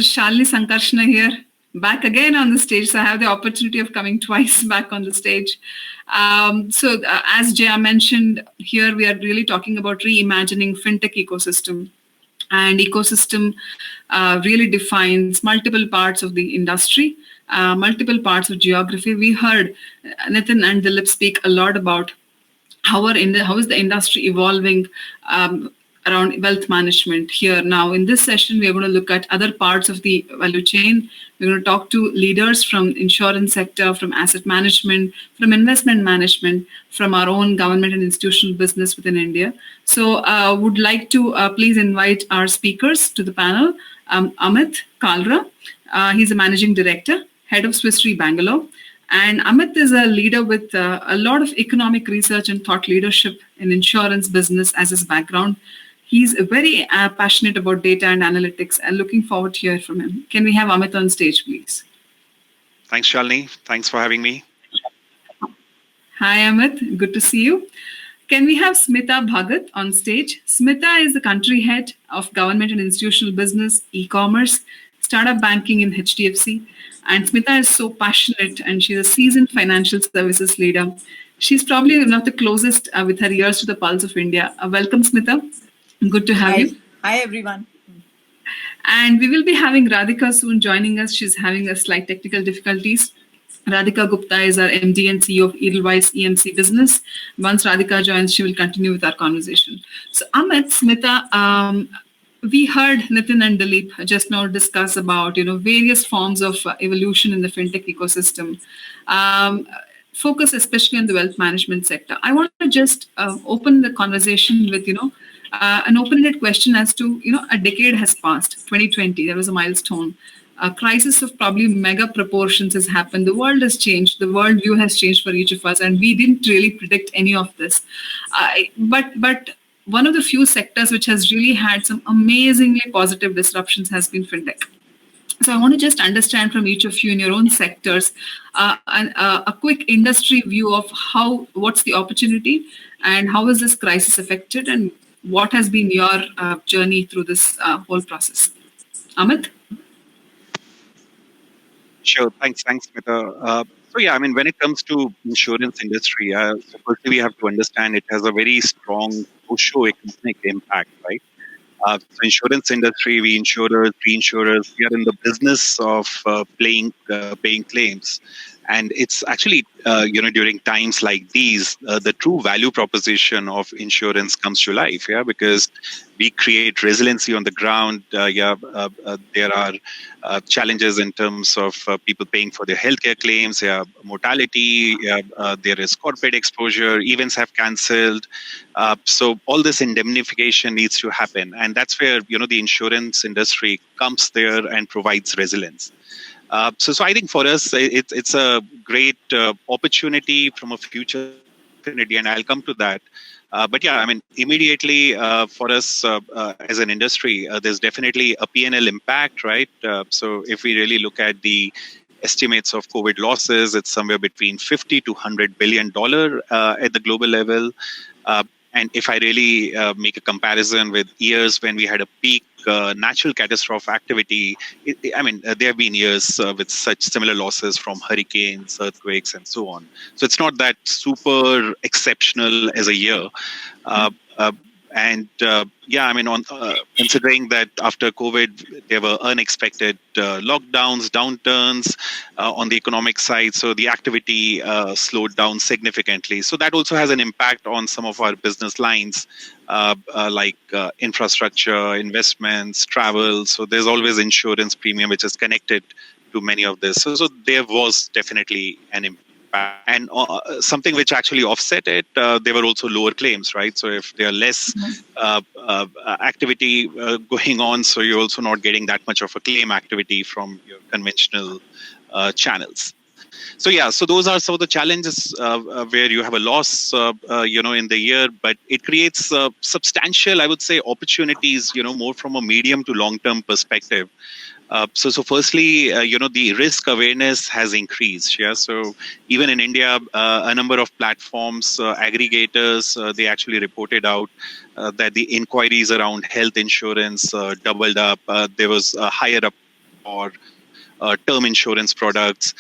is Shalini Sankarshana here, back again on the stage. So I have the opportunity of coming twice back on the stage. As Jaya mentioned, here we are really talking about reimagining fintech ecosystem. And ecosystem really defines multiple parts of the industry, multiple parts of geography. We heard Nitin and Dilip speak a lot about how is the industry evolving around wealth management here. Now, in this session, we are going to look at other parts of the value chain. We're going to talk to leaders from insurance sector, from asset management, from investment management, from our own government and institutional business within India. So would like to please invite our speakers to the panel. Amit Kalra, he's a managing director, head of Swiss Re Bangalore. And Amit is a leader with a lot of economic research and thought leadership in insurance business as his background. He's very passionate about data and analytics, and looking forward to hear from him. Can we have Amit on stage, please? Thanks, Shalini. Thanks for having me. Hi, Amit. Good to see you. Can we have Smita Bhagat on stage? Smita is the country head of government and institutional business, e-commerce, startup banking in HDFC. And Smita is so passionate, and she's a seasoned financial services leader. She's probably one of the closest with her ears to the pulse of India. Welcome, Smita. Good to have you. Hi, everyone. And we will be having Radhika soon joining us. She's having a slight technical difficulties. Radhika Gupta is our MD and CEO of Edelweiss EMC Business. Once Radhika joins, she will continue with our conversation. So Amit, Smita, we heard Nitin and Dilip just now discuss about various forms of evolution in the fintech ecosystem. Focus especially on the wealth management sector. I want to just open the conversation with an open-ended question as to a decade has passed. 2020, there was a milestone. A crisis of probably mega proportions has happened. The world has changed. The world view has changed for each of us, and we didn't really predict any of this. But one of the few sectors which has really had some amazingly positive disruptions has been fintech. So I want to just understand from each of you in your own sectors a quick industry view of what's the opportunity and how is this crisis affected, and what has been your journey through this whole process. Amit? Sure. Thanks, Smita. When it comes to insurance industry, firstly we have to understand it has a very strong socio-economic impact, right? So insurance industry, we insurers, reinsurers, we are in the business of paying claims. And it's actually, during times like these, the true value proposition of insurance comes to life, because we create resiliency on the ground. There are challenges in terms of people paying for their healthcare claims, mortality, there is corporate exposure, events have cancelled. So all this indemnification needs to happen. And that's where, the insurance industry comes there and provides resilience. So I think for us, it's a great opportunity from a future opportunity, and I'll come to that. Immediately for us as an industry, there's definitely a P&L impact, right? So if we really look at the estimates of COVID losses, it's somewhere between $50 to $100 billion at the global level. And if I really make a comparison with years when we had a peak natural catastrophe activity, there have been years with such similar losses from hurricanes, earthquakes, and so on. So it's not that super exceptional as a year. Considering that after COVID, there were unexpected lockdowns, downturns on the economic side, so the activity slowed down significantly. So that also has an impact on some of our business lines, like infrastructure, investments, travel. So there's always insurance premium, which is connected to many of this. So there was definitely an impact. And something which actually offset it, there were also lower claims, right? So if there are less activity going on, so you're also not getting that much of a claim activity from your conventional channels. So those are some of the challenges where you have a loss, in the year, but it creates substantial, I would say, opportunities, more from a medium to long-term perspective. So firstly, the risk awareness has increased. So even in India, a number of platforms, aggregators, they actually reported out that the inquiries around health insurance doubled up. There was a higher for term insurance products.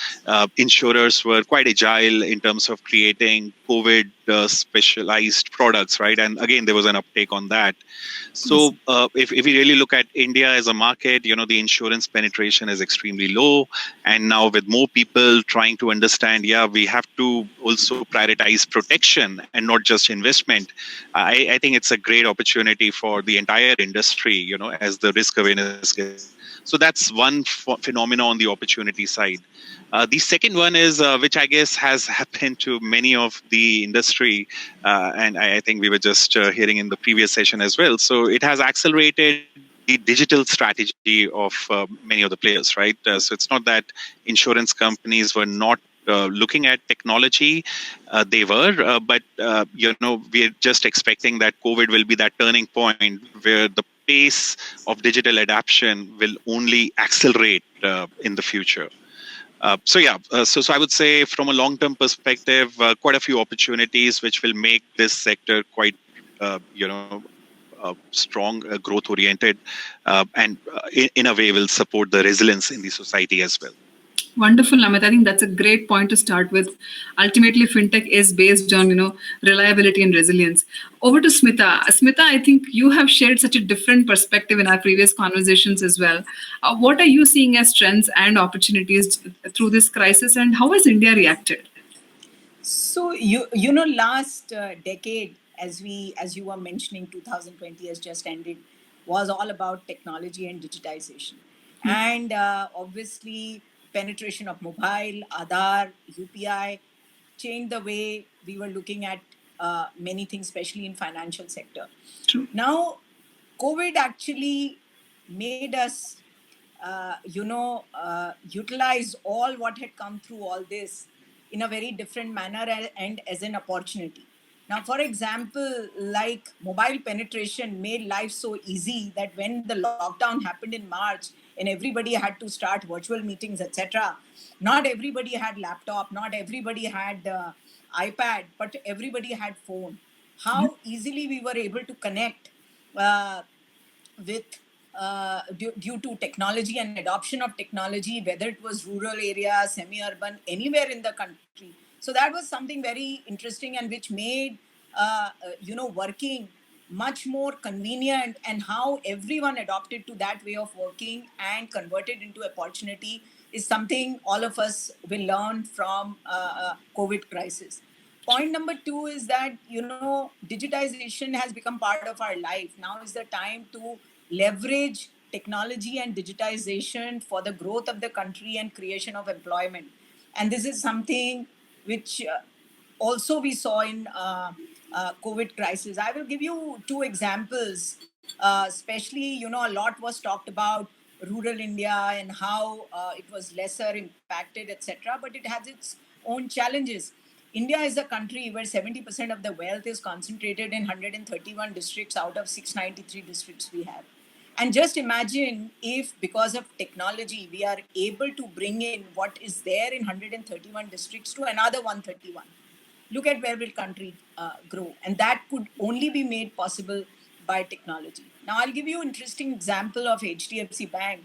Insurers were quite agile in terms of creating COVID specialized products, right? And again, there was an uptake on that. So if we really look at India as a market, the insurance penetration is extremely low. And now with more people trying to understand, we have to also prioritize protection and not just investment. I think it's a great opportunity for the entire industry, as the risk awareness gets. So that's one phenomenon on the opportunity side. The second one is, which I guess has happened to many of the industry, and I think we were just hearing in the previous session as well. So it has accelerated the digital strategy of many of the players, right? So it's not that insurance companies were not looking at technology. They were, but we're just expecting that COVID will be that turning point where the pace of digital adoption will only accelerate in the future. So I would say from a long-term perspective, quite a few opportunities which will make this sector quite, strong, growth-oriented, and in a way will support the resilience in the society as well. Wonderful, Amit. I think that's a great point to start with. Ultimately, fintech is based on reliability and resilience. Over to Smita. Smita, I think you have shared such a different perspective in our previous conversations as well. What are you seeing as trends and opportunities through this crisis, and how has India reacted? So last decade, as you were mentioning, 2020 has just ended, was all about technology and digitization, and obviously penetration of mobile, Aadhaar, UPI changed the way we were looking at many things, especially in financial sector. True. Now, COVID actually made us, utilize all what had come through all this in a very different manner and as an opportunity. Now, for example, like mobile penetration made life so easy that when the lockdown happened in March and everybody had to start virtual meetings, etc., not everybody had laptop, not everybody had iPad, but everybody had phone. How easily we were able to connect with due to technology and adoption of technology, whether it was rural areas, semi-urban, anywhere in the country. So that was something very interesting and which made working much more convenient, and how everyone adopted to that way of working and converted into opportunity is something all of us will learn from COVID crisis. Point number two is that digitization has become part of our life. Now is the time to leverage technology and digitization for the growth of the country and creation of employment. And this is something which also we saw in COVID crisis. I will give you two examples. Especially, a lot was talked about rural India and how it was lesser impacted, etc. But it has its own challenges. India is a country where 70% of the wealth is concentrated in 131 districts out of 693 districts we have. And just imagine if, because of technology, we are able to bring in what is there in 131 districts to another 131. Look at where will country grow. And that could only be made possible by technology. Now, I'll give you an interesting example of HDFC Bank.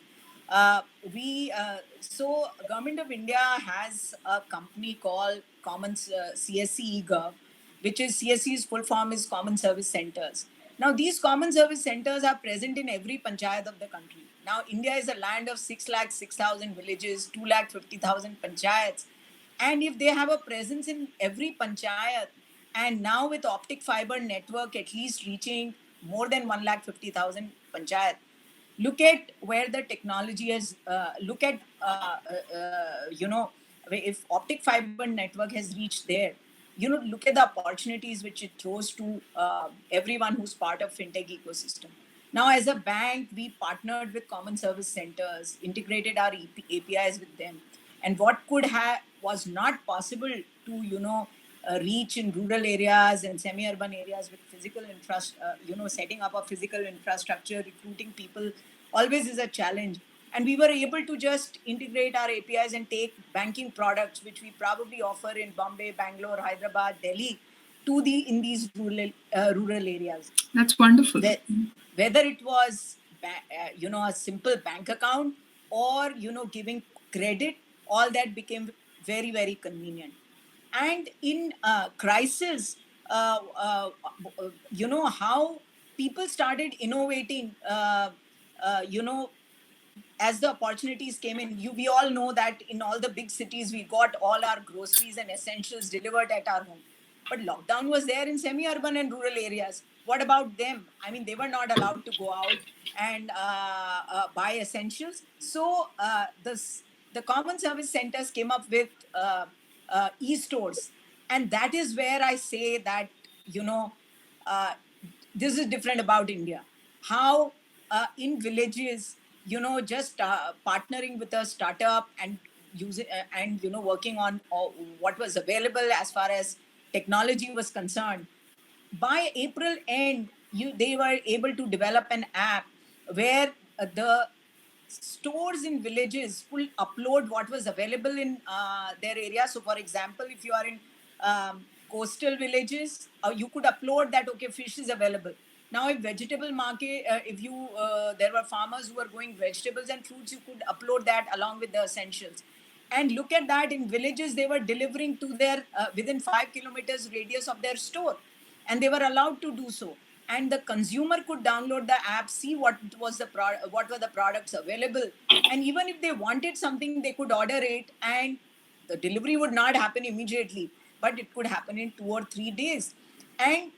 So Government of India has a company called CSC eGov, which is CSC's full form is Common Service Centers. Now, these common service centers are present in every panchayat of the country. Now, India is a land of 6,06,000 villages, 2,50,000 panchayats. And if they have a presence in every panchayat, and now with optic fiber network at least reaching more than 1,50,000 panchayat, look at where the technology has, if optic fiber network has reached there, look at the opportunities which it throws to everyone who's part of fintech ecosystem. Now, as a bank, we partnered with common service centers, integrated our APIs with them. And what could have was not possible to, reach in rural areas and semi-urban areas with physical setting up a physical infrastructure, recruiting people always is a challenge. And we were able to just integrate our APIs and take banking products, which we probably offer in Bombay, Bangalore, Hyderabad, Delhi, in these rural areas. That's wonderful. Whether it was, a simple bank account, or giving credit, all that became very, very convenient. And in crisis, how people started innovating, as the opportunities came in. We all know that in all the big cities we got all our groceries and essentials delivered at our home, but lockdown was there in semi-urban and rural areas. What about them? I mean, they were not allowed to go out and buy essentials. So the common service centers came up with e-stores, and that is where I say that you know uh, this is different about India. How in villages, just partnering with a startup and using and working on what was available as far as technology was concerned. By April end, they were able to develop an app where the stores in villages could upload what was available in their area. So, for example, if you are in coastal villages, you could upload that, okay, fish is available. Now, if vegetable market, if you there were farmers who were growing vegetables and fruits, you could upload that along with the essentials. And look at that, in villages they were delivering to their within 5 kilometers radius of their store, and they were allowed to do so. And the consumer could download the app, see what were the products available, and even if they wanted something, they could order it, and the delivery would not happen immediately, but it could happen in 2 or 3 days. And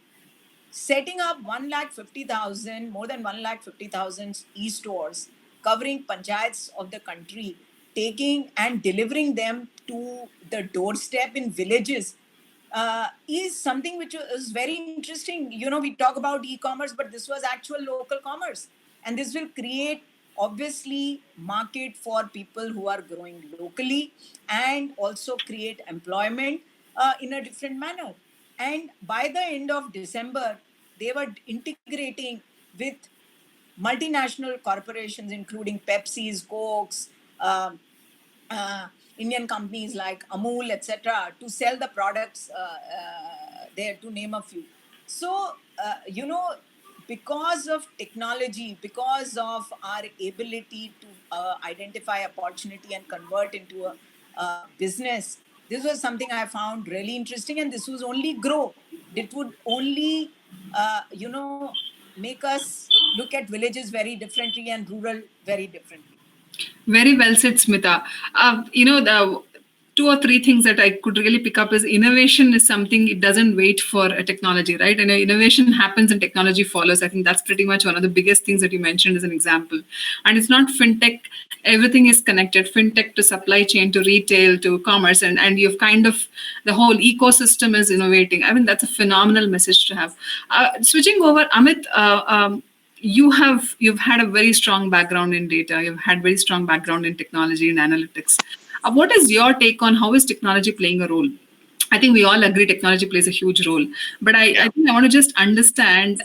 setting up 1,50,000, more than 1,50,000 e-stores covering panchayats of the country, taking and delivering them to the doorstep in villages, is something which is very interesting. We talk about e-commerce, but this was actual local commerce, and this will create obviously market for people who are growing locally, and also create employment in a different manner. And by the end of December, they were integrating with multinational corporations, including Pepsi's, Cokes, um, Indian companies like Amul, etc., to sell the products there, to name a few. So, because of technology, because of our ability to identify opportunity and convert into a business, this was something I found really interesting, and this was only grow. It would only, make us look at villages very differently and rural very differently. Very well said, Smita. The two or three things that I could really pick up is innovation is something, it doesn't wait for a technology, right? And innovation happens and technology follows. I think that's pretty much one of the biggest things that you mentioned as an example. And it's not fintech, everything is connected, fintech to supply chain to retail to commerce, and you've kind of, the whole ecosystem is innovating. I mean, that's a phenomenal message to have. Switching over, Amit, you've had a very strong background in data, you've had very strong background in technology and analytics. What is your take on how is technology playing a role? I think we all agree technology plays a huge role, but I think I want to just understand,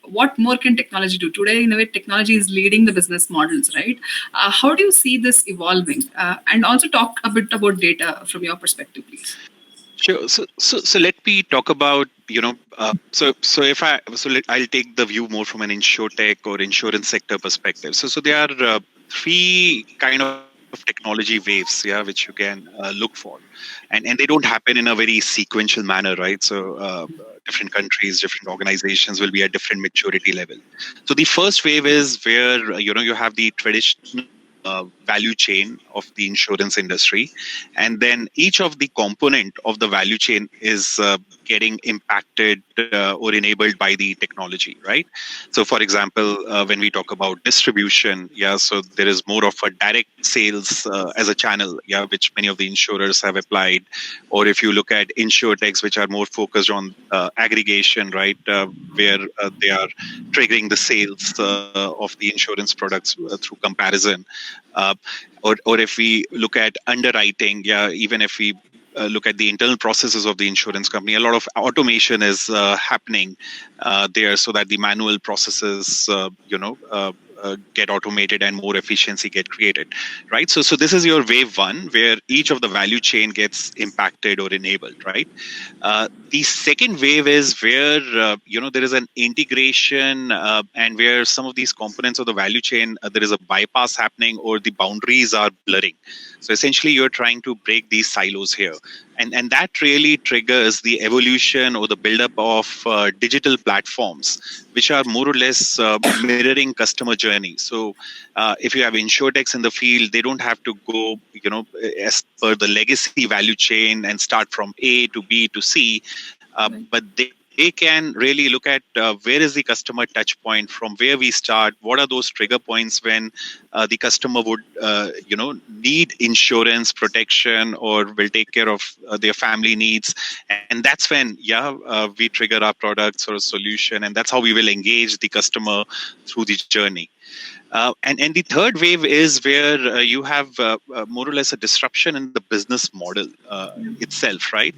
what more can technology do today? In a way, technology is leading the business models, right? How do you see this evolving, and also talk a bit about data from your perspective, please. Sure. So let me talk about, I'll take the view more from an insurtech or insurance sector perspective. So there are three kind of technology waves, which you can look for, and they don't happen in a very sequential manner, right? So different countries, different organizations will be at different maturity level. So the first wave is where you have the traditional value chain of the insurance industry, and then each of the component of the value chain is getting impacted or enabled by the technology, right? So for example, when we talk about distribution, so there is more of a direct sales as a channel, which many of the insurers have applied. Or if you look at insurtechs, which are more focused on aggregation, right, where they are triggering the sales of the insurance products through comparison. Or if we look at underwriting, even if we look at the internal processes of the insurance company, a lot of automation is happening there, so that the manual processes get automated and more efficiency get created, right? So this is your wave one, where each of the value chain gets impacted or enabled, right? The second wave is where there is an integration, and where some of these components of the value chain, there is a bypass happening, or the boundaries are blurring. So essentially, you're trying to break these silos here, and that really triggers the evolution or the buildup of digital platforms, which are more or less mirroring customer journey. So if you have insurtechs in the field, they don't have to go, as per the legacy value chain and start from A to B to C, but they can really look at where is the customer touch point, from where we start, what are those trigger points when the customer would need insurance protection or will take care of their family needs, and that's when we trigger our products or a solution, and that's how we will engage the customer through the journey. And the third wave is where you have more or less a disruption in the business model itself, right?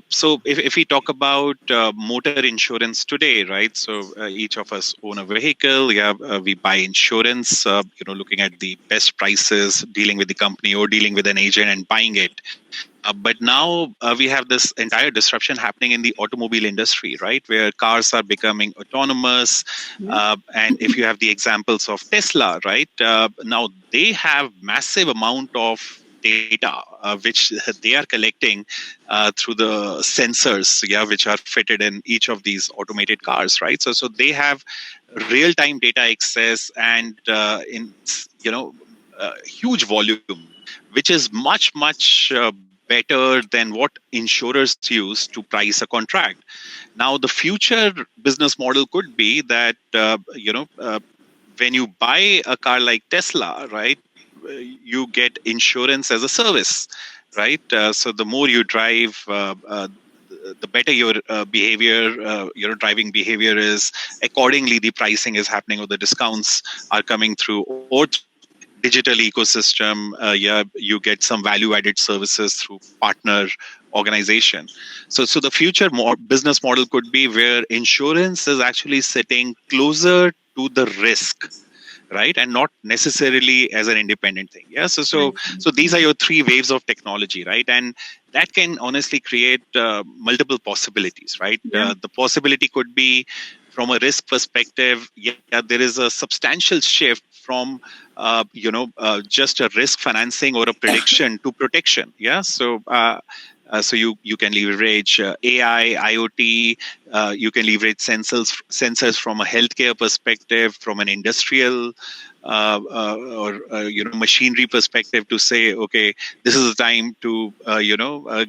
So if we talk about motor insurance today, right? So each of us own a vehicle. We buy insurance, looking at the best prices, dealing with the company or dealing with an agent and buying it. But now we have this entire disruption happening in the automobile industry, right? Where cars are becoming autonomous. And if you have the examples of Tesla, right? Now they have massive amount of data which they are collecting through the sensors, which are fitted in each of these automated cars, right? So they have real-time data access and in huge volume, which is much better than what insurers use to price a contract. Now, the future business model could be that when you buy a car like Tesla, right, you get insurance as a service, right? So the more you drive, the better your behavior, your driving behavior is. Accordingly, the pricing is happening, or the discounts are coming through, or digital ecosystem, you get some value-added services through partner organization. So the future business model could be where insurance is actually sitting closer to the risk, right, and not necessarily as an independent thing. So these are your three waves of technology, right, and that can honestly create multiple possibilities, right? The possibility could be from a risk perspective. There is a substantial shift from just a risk financing or a prediction to protection. So you can leverage AI, IoT. You can leverage sensors from a healthcare perspective, from an industrial or machinery perspective, to say, okay, this is the time to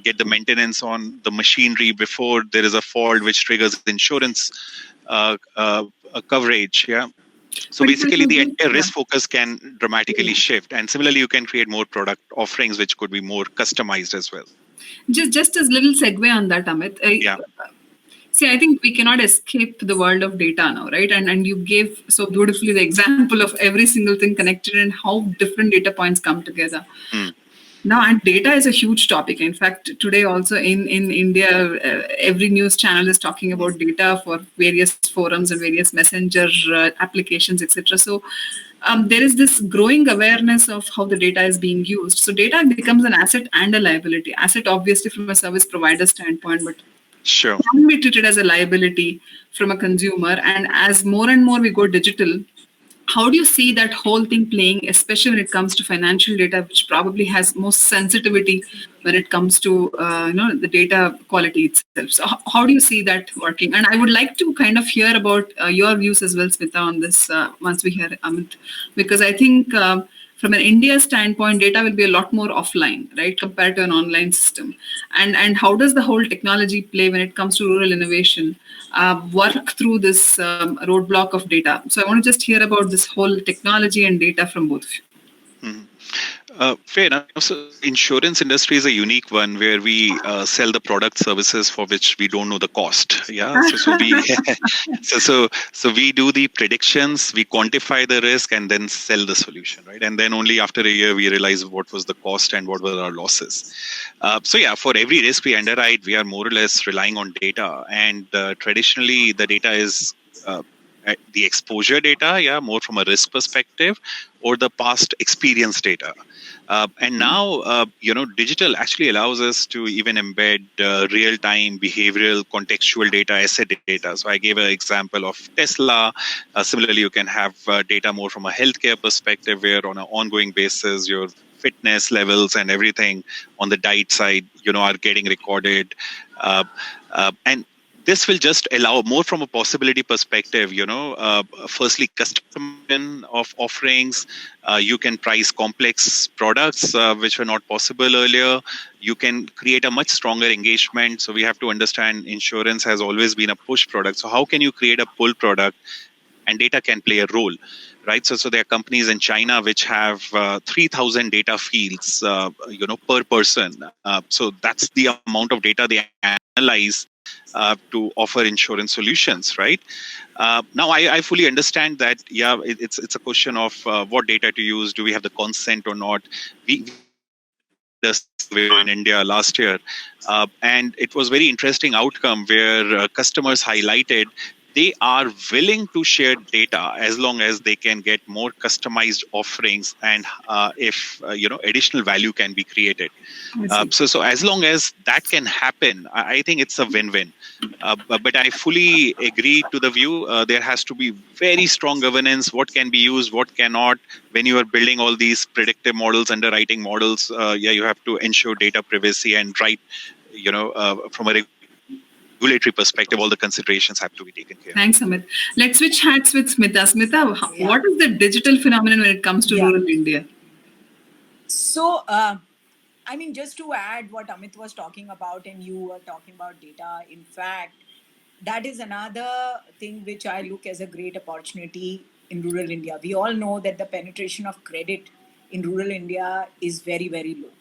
get the maintenance on the machinery before there is a fault which triggers insurance coverage. So basically, the entire risk focus can dramatically shift, and similarly, you can create more product offerings which could be more customized as well. Just as little segue on that, Amit. See, I think we cannot escape the world of data now, right? And you gave so beautifully the example of every single thing connected and how different data points come together. Now, and data is a huge topic. In fact, today also in India, every news channel is talking about data for various forums and various messenger applications, etc. So there is this growing awareness of how the data is being used. So data becomes an asset and a liability. Asset, obviously, from a service provider standpoint, but sure, can be treated as a liability from a consumer. And as more and more we go digital, how do you see that whole thing playing, especially when it comes to financial data, which probably has most sensitivity when it comes to the data quality itself? So how do you see that working? And I would like to kind of hear about your views as well, Smita, on this once we hear Amit, because I think from an India standpoint, data will be a lot more offline, right, compared to an online system. And how does the whole technology play when it comes to rural innovation? Work through this roadblock of data. So I want to just hear about this whole technology and data from both of you. Fair enough. So insurance industry is a unique one where we sell the product services for which we don't know the cost. So we do the predictions, we quantify the risk, and then sell the solution, right? And then only after a year we realize what was the cost and what were our losses. For every risk we underwrite, we are more or less relying on data, and traditionally the data is the exposure data, more from a risk perspective, or the past experience data. And now, digital actually allows us to even embed real-time behavioral contextual data, asset data. So I gave an example of Tesla. Similarly, you can have data more from a healthcare perspective, where on an ongoing basis, your fitness levels and everything on the diet side, are getting recorded. And this will just allow more from a possibility perspective, firstly, customization of offerings. You can price complex products, which were not possible earlier. You can create a much stronger engagement. So we have to understand insurance has always been a push product. So how can you create a pull product? And data can play a role, right? So there are companies in China which have 3,000 data fields, per person. So that's the amount of data they analyze to offer insurance solutions, right? Now, I fully understand that, it's a question of what data to use. Do we have the consent or not? We did a survey in India last year, and it was very interesting outcome where customers highlighted they are willing to share data as long as they can get more customized offerings, and if additional value can be created. So as long as that can happen, I think it's a win-win. But I fully agree to the view. There has to be very strong governance. What can be used, what cannot. When you are building all these predictive models, underwriting models, you have to ensure data privacy and right. From a regulatory perspective, all the considerations have to be taken care of. Thanks, Amit. Let's switch hats with Smita. Smita, what is the digital phenomenon when it comes to rural India? So, just to add what Amit was talking about, and you were talking about data, in fact, that is another thing which I look as a great opportunity in rural India. We all know that the penetration of credit in rural India is very, very low.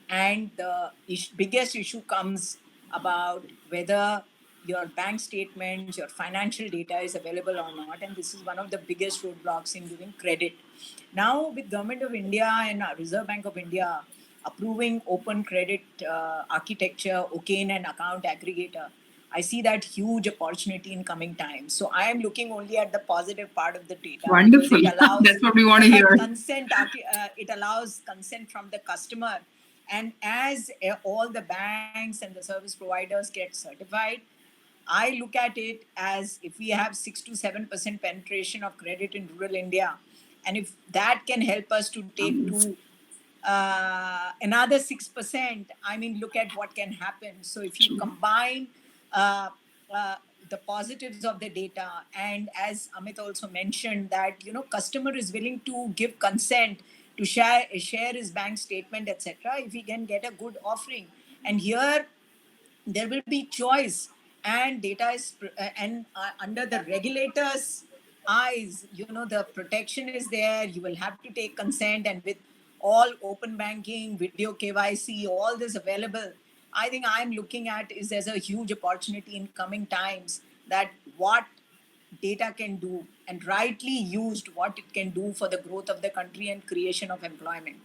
And the biggest issue comes about whether your bank statements, your financial data is available or not. And this is one of the biggest roadblocks in giving credit. Now, with Government of India and Reserve Bank of India approving open credit architecture, OCAIN and account aggregator, I see that huge opportunity in coming times. So I am looking only at the positive part of the data. Wonderful. That's what we want to hear. It allows consent from the customer. And as all the banks and the service providers get certified, I look at it as if we have 6 to 7% penetration of credit in rural India, and if that can help us to take to another 6%, look at what can happen. So if you combine the positives of the data, and as Amit also mentioned that customer is willing to give consent to share his bank statement, etc., if we can get a good offering, and here there will be choice, and data is under the regulators eyes, the protection is there. You will have to take consent, and with all open banking, video KYC, all this available, I think I'm looking at is as a huge opportunity in coming times, that what data can do, and rightly used, what it can do for the growth of the country and creation of employment.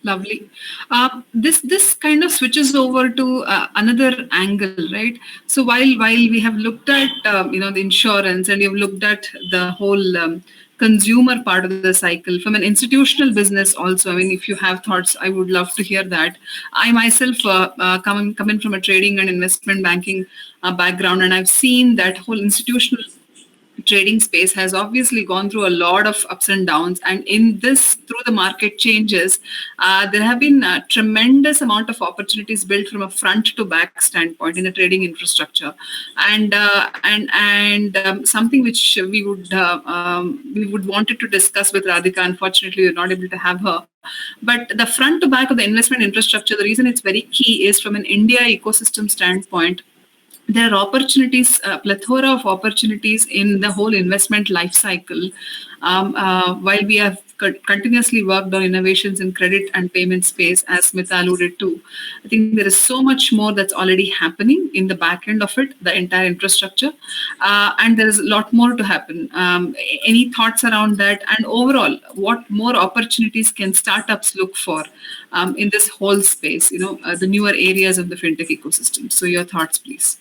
Lovely. This kind of switches over to another angle, right? So while we have looked at the insurance, and we have looked at the whole consumer part of the cycle from an institutional business also. If you have thoughts, I would love to hear that. I myself coming from a trading and investment banking background, and I've seen that whole institutional trading space has obviously gone through a lot of ups and downs, and in this, through the market changes, there have been a tremendous amount of opportunities built from a front to back standpoint in the trading infrastructure, and something which we would wanted to discuss with Radhika. Unfortunately, we're not able to have her. But the front to back of the investment infrastructure, the reason it's very key is from an India ecosystem standpoint. There are opportunities, plethora of opportunities in the whole investment life cycle. While we have continuously worked on innovations in credit and payment space, as Smita alluded to, I think there is so much more that's already happening in the back end of it, the entire infrastructure, and there is a lot more to happen. Any thoughts around that? And overall, what more opportunities can startups look for in this whole space, the newer areas of the fintech ecosystem? So your thoughts, please.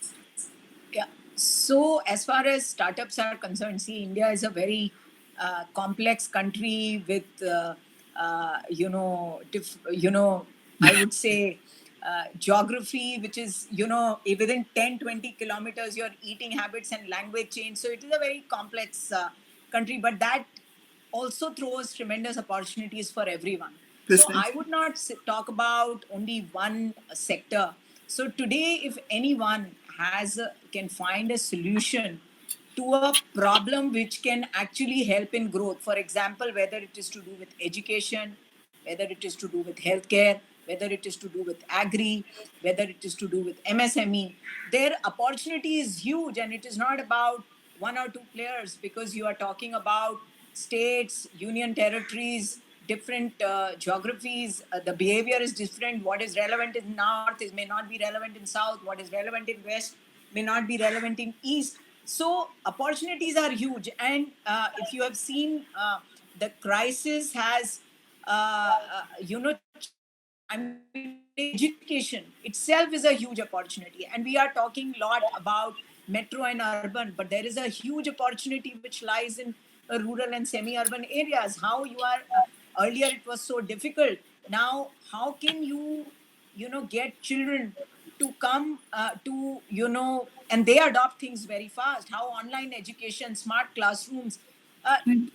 So, as far as startups are concerned, see, India is a very complex country with, I would say, geography, which is, within 10, 20 kilometers, your eating habits and language change. So, it is a very complex country, but that also throws tremendous opportunities for everyone. So Business. I would not talk about only one sector. So today, if anyone can find a solution to a problem which can actually help in growth, for example, whether it is to do with education, whether it is to do with healthcare, whether it is to do with agri, whether it is to do with MSME, their opportunity is huge, and it is not about one or two players, because you are talking about states, union territories, different geographies. The behavior is different. What is relevant in north may not be relevant in south. What is relevant in west may not be relevant in east. So opportunities are huge, and if you have seen, the crisis has, I mean, education itself is a huge opportunity, and we are talking a lot about metro and urban, but there is a huge opportunity which lies in rural and semi-urban areas. How you are earlier it was so difficult. Now, how can you, get children to come and they adopt things very fast? How online education, smart classrooms. Uh, Right.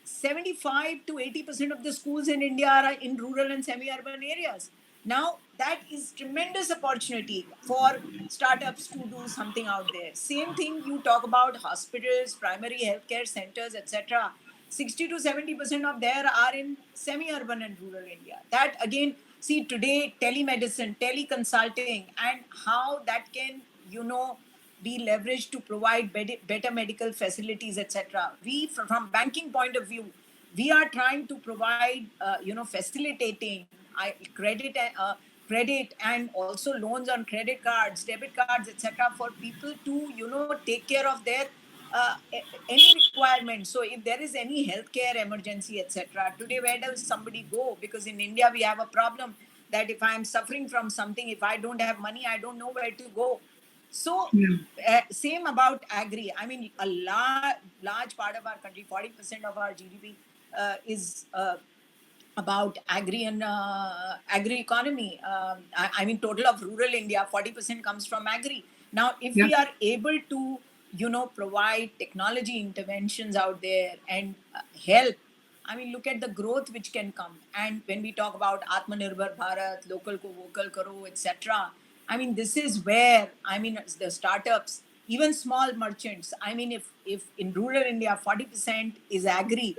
75 to 80% of the schools in India are in rural and semi-urban areas. Now, that is tremendous opportunity for startups to do something out there. Same thing, you talk about hospitals, primary healthcare centers, etc. 60 to 70% of there are in semi-urban and rural India. That again, see today, telemedicine, teleconsulting, and how that can, be leveraged to provide better medical facilities, etc. We, from banking point of view, we are trying to provide, facilitating credit and also loans on credit cards, debit cards, etc. for people to, take care of their any requirement. So if there is any healthcare emergency, etc., today where does somebody go? Because in India we have a problem that if I am suffering from something, if I don't have money, I don't know where to go. So, Yeah. same about agri. I mean, a large part of our country, 40% of our GDP, is about agri and agri economy. I mean, total of rural India, 40% comes from agri. Now, if Yeah. we are able to, provide technology interventions out there and help, I mean, look at the growth which can come. And when we talk about Atmanirbhar Bharat, local ko vocal karo, etc., I mean, this is where, I mean, the startups, even small merchants. I mean, if in rural India 40% is agri,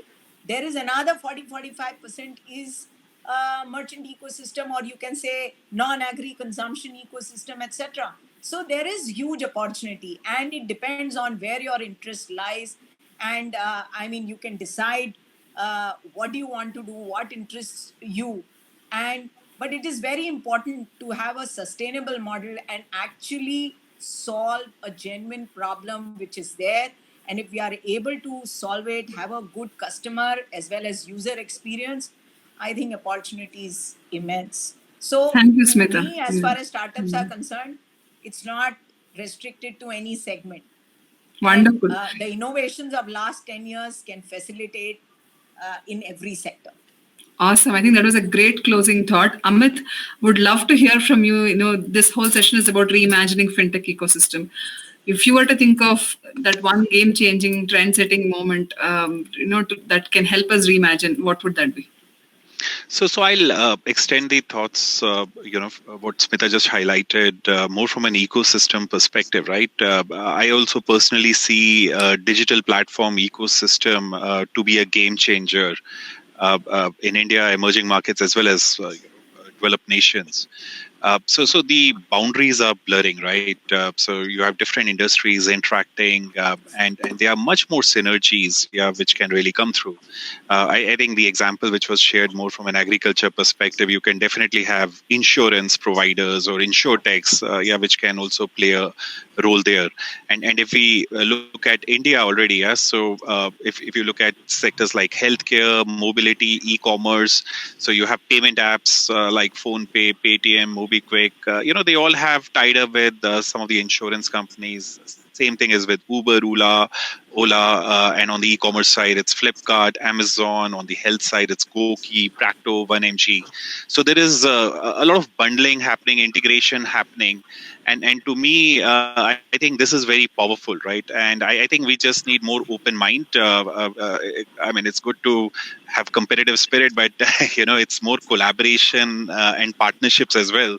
there is another 40-45% is merchant ecosystem, or you can say non-agri consumption ecosystem, etc. So there is huge opportunity, and it depends on where your interest lies. And I mean, you can decide what do you want to do, what interests you. And but it is very important to have a sustainable model and actually solve a genuine problem which is there. And if we are able to solve it, have a good customer as well as user experience, I think opportunity is immense. So Thank you, to Smita. me, as Yeah. far as startups are concerned, it's not restricted to any segment. And Wonderful. the innovations of last 10 years can facilitate in every sector. Awesome. I think that was a great closing thought. Amit, would love to hear from you. You know, this whole session is about reimagining fintech ecosystem. If you were to think of that one game-changing, trend-setting moment, that can help us reimagine, what would that be? So I'll extend the thoughts, what Smita just highlighted, more from an ecosystem perspective, right? I also personally see digital platform ecosystem to be a game changer in India, emerging markets, as well as developed nations. So the boundaries are blurring, right? So you have different industries interacting, and there are much more synergies, which can really come through. I think the example which was shared more from an agriculture perspective, you can definitely have insurance providers or insurtechs, which can also play a role there. And if we look at India already, so if you look at sectors like healthcare, mobility, e-commerce, so you have payment apps like PhonePe, Paytm, MobiKwik. They all have tied up with some of the insurance companies. Same thing is with Uber, Ola, and on the e-commerce side, it's Flipkart, Amazon. On the health side, it's Goki, Practo, 1mg. So there is a lot of bundling happening, integration happening. And to me, I think this is very powerful, right? And I think we just need more open mind. I mean, it's good to have competitive spirit, but it's more collaboration and partnerships as well,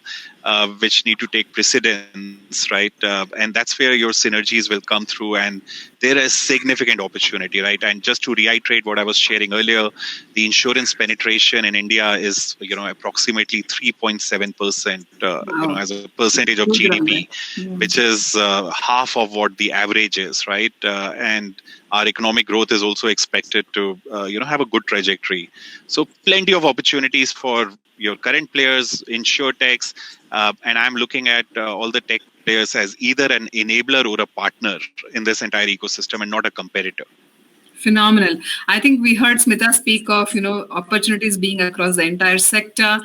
which need to take precedence, right? And that's where your synergies will come through, and there is significant opportunity, right? And just to reiterate what I was sharing earlier, the insurance penetration in India is approximately 3.7%, Wow. as a percentage of Huge GDP, runway. which is half of what the average is, right? And our economic growth is also expected to have a good trajectory. So plenty of opportunities for your current players, insurtechs, and I'm looking at all the tech players as either an enabler or a partner in this entire ecosystem and not a competitor. Phenomenal. I think we heard Smita speak of opportunities being across the entire sector,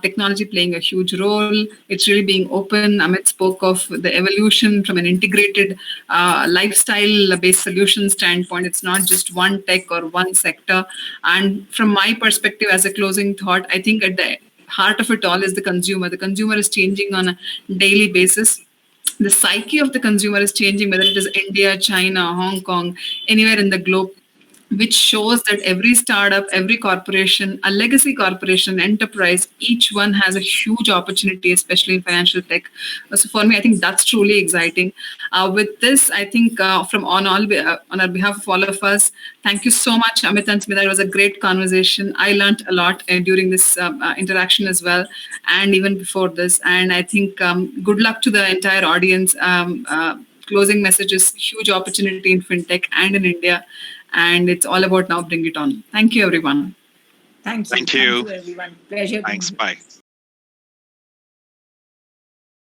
technology playing a huge role. It's really being open. Amit spoke of the evolution from an integrated lifestyle-based solution standpoint. It's not just one tech or one sector. And from my perspective, as a closing thought, I think at the heart of it all is the consumer. The consumer is changing on a daily basis. The psyche of the consumer is changing, whether it is India, China, Hong Kong, anywhere in the globe, which shows that every startup, every corporation, a legacy corporation, enterprise, each one has a huge opportunity, especially in financial tech. So for me, I think that's truly exciting. With this, I think from on our behalf of all of us, thank you so much, Amit and Smita. It was a great conversation. I learned a lot during this interaction as well, and even before this. And I think good luck to the entire audience. Closing message is huge opportunity in fintech and in India, and it's all about now bring it on. Thank you, everyone. Thank you. Thank Thank you. you, everyone. Pleasure being Thanks. here. Bye.